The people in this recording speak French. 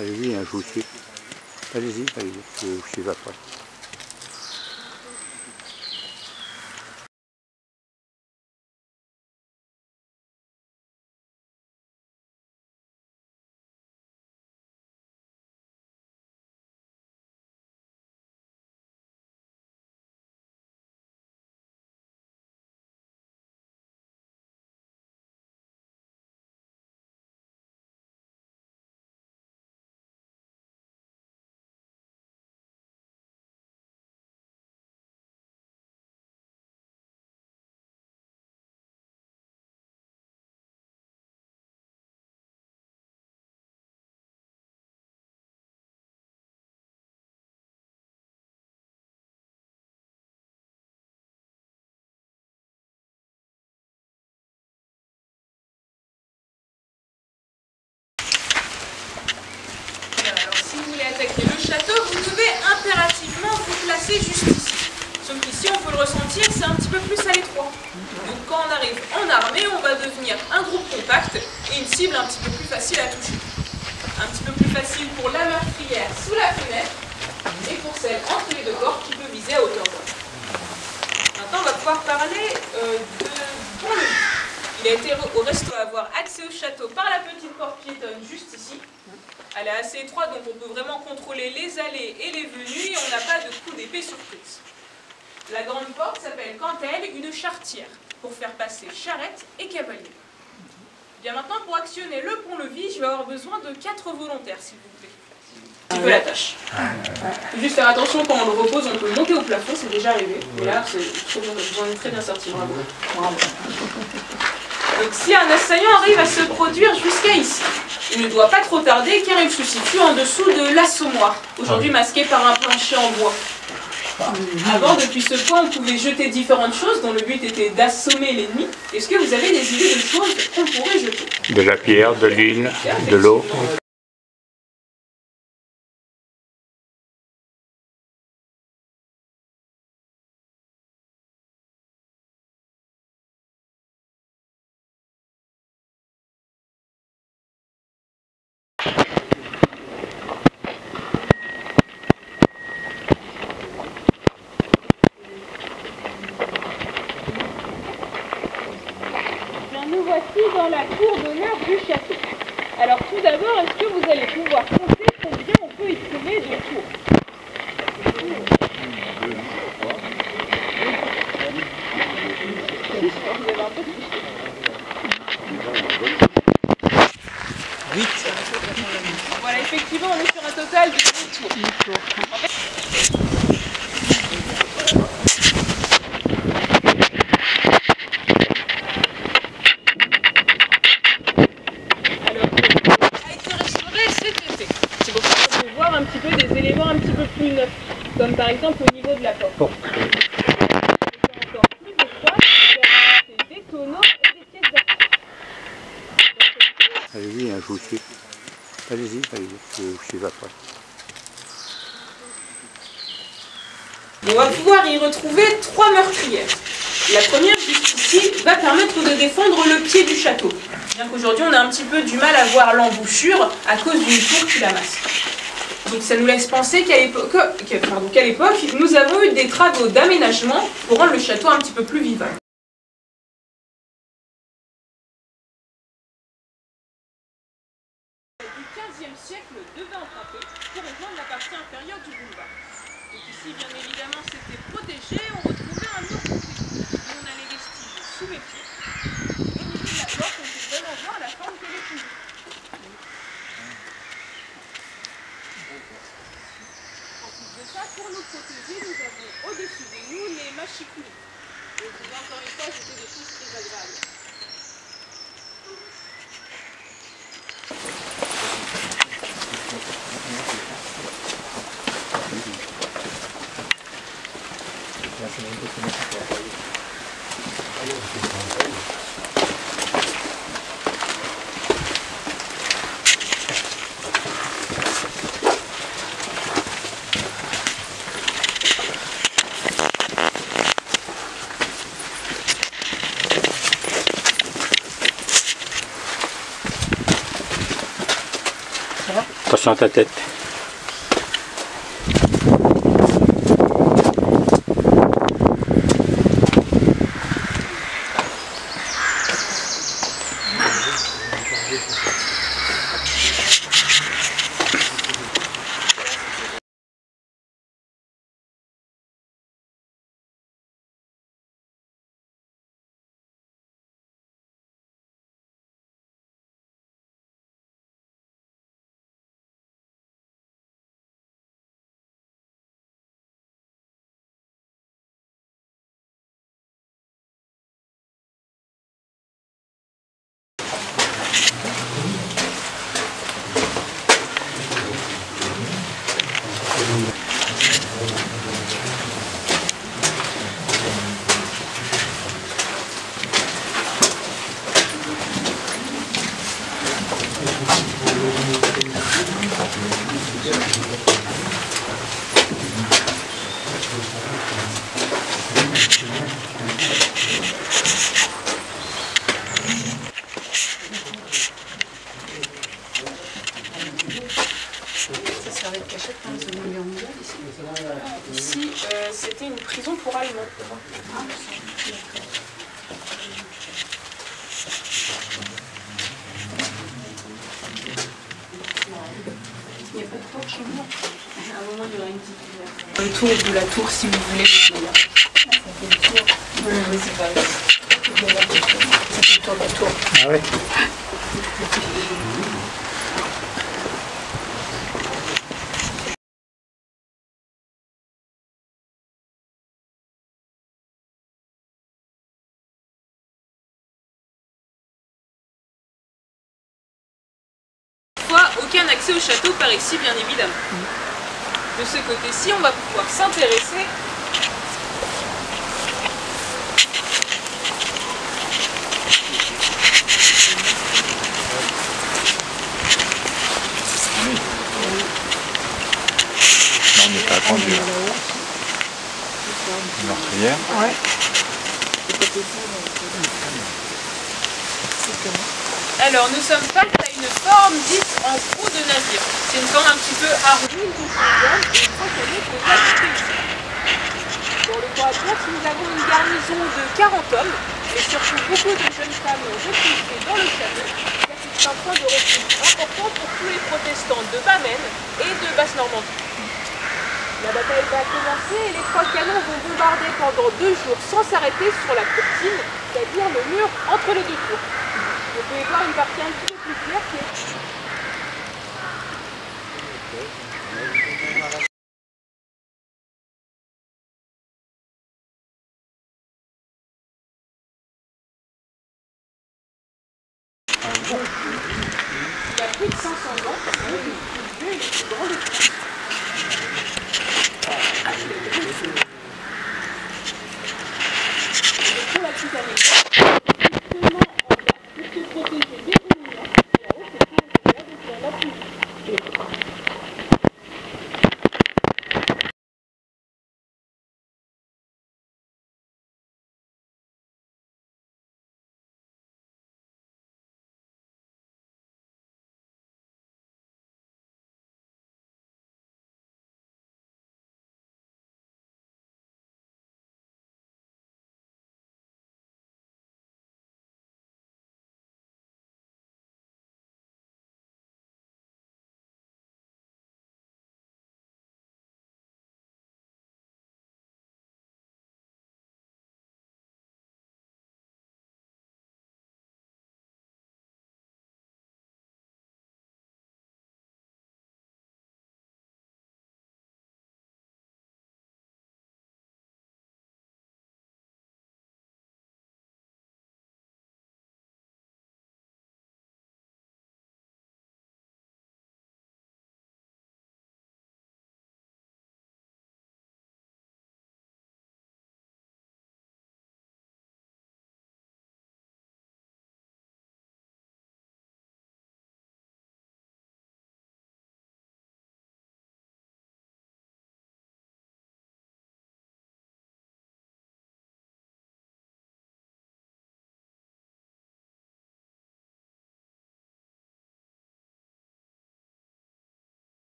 Allez-y, je vous suis. Allez-y, je vous suis après. Si vous voulez attaquer le château, vous devez impérativement vous placer juste ici. Sauf qu'ici, on peut le ressentir, c'est un petit peu plus à l'étroit. Donc quand on arrive en armée, on va devenir un groupe compact et une cible un petit peu plus facile à toucher. Un petit peu plus facile pour la meurtrière sous la fenêtre et pour celle entre les deux corps qui peut viser à hauteur d'homme. Maintenant, on va pouvoir parler de pont-levis. Il a été au resto à avoir accès au château par la petite porte piétonne juste ici. Elle est assez étroite, donc on peut vraiment contrôler les allées et les venues et on n'a pas de coup d'épée surprise. La grande porte s'appelle quant à elle une charretière, pour faire passer charrette et cavalier. Bien maintenant, pour actionner le pont-levis, je vais avoir besoin de 4 volontaires, s'il vous plaît. Un petit peu la tâche. Faut juste faire attention quand on le repose, on peut monter au plafond, c'est déjà arrivé. Mais là, vous en êtes très bien sorti, bravo. Donc si un assaillant arrive à se produire jusqu'à ici, il ne doit pas trop tarder car il se situe en dessous de l'assommoir, aujourd'hui masqué par un plancher en bois. Avant, depuis ce point, on pouvait jeter différentes choses dont le but était d'assommer l'ennemi. Est-ce que vous avez des idées de choses qu'on pourrait jeter? De la pierre, de l'huile, de l'eau. Nous voici dans la cour d'honneur du château. Alors tout d'abord, est-ce que vous allez pouvoir compter combien on peut y trouver de tours? Voilà, effectivement, on est sur un total de 8 tours. Un petit peu des éléments un petit peu plus neufs, comme par exemple au niveau de la porte. Encore plus étroite, des tonneaux et des pièces d'actifs. Allez-y, je vous suis. Allez-y, je vous suis après. On va pouvoir y retrouver 3 meurtrières. La première, juste ici, va permettre de défendre le pied du château. Bien qu'aujourd'hui, on a un petit peu du mal à voir l'embouchure à cause d'une tour qui la masque. Donc ça nous laisse penser qu'à l'époque, nous avons eu des travaux d'aménagement pour rendre le château un petit peu plus vivable. Du XVe siècle devait emprunter pour rejoindre la partie inférieure du boulevard. Donc ici, bien évidemment, c'était protégé, on retrouvait un mur coupé. On a les vestiges sous mes pieds. Au niveau de la porte, on peut vraiment voir la forme qu'elle est toujours. Pour nous protéger, nous avons au-dessus de nous les mâchicoulis. Donc encore une fois, c'était des choses très agréables. Sans ta tête. Ici, c'était une prison pour Allemands. Il n'y a pas de porte chez moi. À un moment, il y aura une petite lumière. Le tour de la tour, si vous voulez. Ça fait le tour. Oui, c'est pas vrai. Ça fait le tour de la tour. Ah ouais. Aucun accès au château par ici, bien évidemment. De ce côté-ci, on va pouvoir s'intéresser Non, on n'est pas attendu. Une meurtrière. Ouais. Alors, nous sommes face à une forme dite en proue de navire. C'est une forme un petit peu argile de Saint-Jean et une fois qu'elle est de ici. Dans le corps à droite, nous avons une garnison de 40 hommes et surtout beaucoup de jeunes femmes réfugiées dans le château, car c'est un point de refuge important pour tous les protestants de Bamène et de Basse-Normandie. La bataille va commencer et les 3 canons vont bombarder pendant 2 jours sans s'arrêter sur la courtine, c'est-à-dire le mur entre les 2 tours. Vous pouvez voir une partie un petit peu plus claire qui est... Il y a plus de 500 ans, le plus vieux et le plus grand des